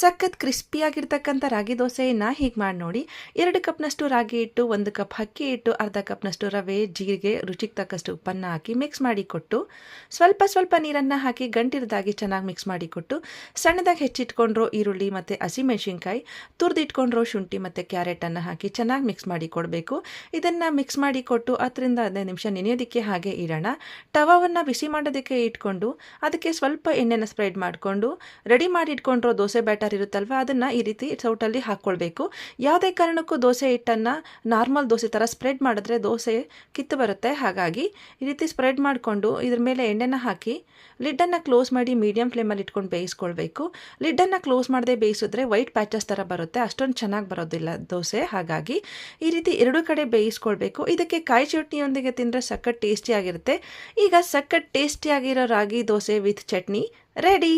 ಸಖತ್ ಕ್ರಿಸ್ಪಿಯಾಗಿರ್ತಕ್ಕಂಥ ರಾಗಿ ದೋಸೆಯನ್ನು ಹೀಗೆ ಮಾಡಿ ನೋಡಿ. 2 ಕಪ್ನಷ್ಟು ರಾಗಿ ಹಿಟ್ಟು, 1 ಕಪ್ ಅಕ್ಕಿ ಹಿಟ್ಟು, ಅರ್ಧ ಕಪ್ನಷ್ಟು ರವೆ, ಜೀರಿಗೆ, ರುಚಿಗೆ ತಕ್ಕಷ್ಟು ಉಪ್ಪನ್ನು ಹಾಕಿ ಮಿಕ್ಸ್ ಮಾಡಿಕೊಟ್ಟು, ಸ್ವಲ್ಪ ಸ್ವಲ್ಪ ನೀರನ್ನು ಹಾಕಿ ಗಂಟಿರದಾಗಿ ಚೆನ್ನಾಗಿ ಮಿಕ್ಸ್ ಮಾಡಿಕೊಟ್ಟು, ಸಣ್ಣದಾಗಿ ಹೆಚ್ಚಿಟ್ಕೊಂಡ್ರೋ ಈರುಳ್ಳಿ ಮತ್ತು ಹಸಿಮೆಣಸಿನ್ಕಾಯಿ, ತುರಿದಿಟ್ಕೊಂಡ್ರೋ ಶುಂಠಿ ಮತ್ತು ಕ್ಯಾರೆಟನ್ನು ಹಾಕಿ ಚೆನ್ನಾಗಿ ಮಿಕ್ಸ್ ಮಾಡಿ ಕೊಡಬೇಕು. ಇದನ್ನು ಮಿಕ್ಸ್ ಮಾಡಿಕೊಟ್ಟು 10ರಿಂದ 15 ನಿಮಿಷ ನೆನೆಯೋದಕ್ಕೆ ಹಾಗೆ ಇಡೋಣ. ತವಾವನ್ನು ಬಿಸಿ ಮಾಡೋದಕ್ಕೆ ಇಟ್ಕೊಂಡು ಅದಕ್ಕೆ ಸ್ವಲ್ಪ ಎಣ್ಣೆನ ಸ್ಪ್ರೆಡ್ ಮಾಡಿಕೊಂಡು ರೆಡಿ ಮಾಡಿ ಇಟ್ಕೊಂಡ್ರೋ ದೋಸೆ ಬ್ಯಾಟರ್ ಇರುತ್ತಲ್ವ, ಅದನ್ನು ಈ ರೀತಿ ಸೌಟಲ್ಲಿ ಹಾಕ್ಕೊಳ್ಬೇಕು. ಯಾವುದೇ ಕಾರಣಕ್ಕೂ ದೋಸೆ ಹಿಟ್ಟನ್ನು ನಾರ್ಮಲ್ ದೋಸೆ ಥರ ಸ್ಪ್ರೆಡ್ ಮಾಡಿದ್ರೆ ದೋಸೆ ಕಿತ್ತು ಬರುತ್ತೆ. ಹಾಗಾಗಿ ಈ ರೀತಿ ಸ್ಪ್ರೆಡ್ ಮಾಡಿಕೊಂಡು ಇದ್ರ ಮೇಲೆ ಎಣ್ಣೆನ ಹಾಕಿ ಲಿಡ್ಡನ್ನು ಕ್ಲೋಸ್ ಮಾಡಿ ಮೀಡಿಯಮ್ ಫ್ಲೇಮಲ್ಲಿ ಇಟ್ಕೊಂಡು ಬೇಯಿಸ್ಕೊಳ್ಬೇಕು. ಲಿಡ್ಡನ್ನು ಕ್ಲೋಸ್ ಮಾಡದೆ ಬೇಯಿಸಿದ್ರೆ ವೈಟ್ ಪ್ಯಾಚಸ್ ಥರ ಬರುತ್ತೆ, ಅಷ್ಟೊಂದು ಚೆನ್ನಾಗಿ ಬರೋದಿಲ್ಲ ದೋಸೆ. ಹಾಗಾಗಿ ಈ ರೀತಿ 2 ಕಡೆ ಬೇಯಿಸ್ಕೊಳ್ಬೇಕು. ಇದಕ್ಕೆ ಕಾಯಿ ಚಟ್ನಿಯೊಂದಿಗೆ ತಿಂದರೆ ಸಖತ್ ಟೇಸ್ಟಿಯಾಗಿರುತ್ತೆ. ಈಗ ಸಖತ್ ಟೇಸ್ಟಿಯಾಗಿರೋ ರಾಗಿ ದೋಸೆ ವಿತ್ ಚಟ್ನಿ ರೆಡಿ.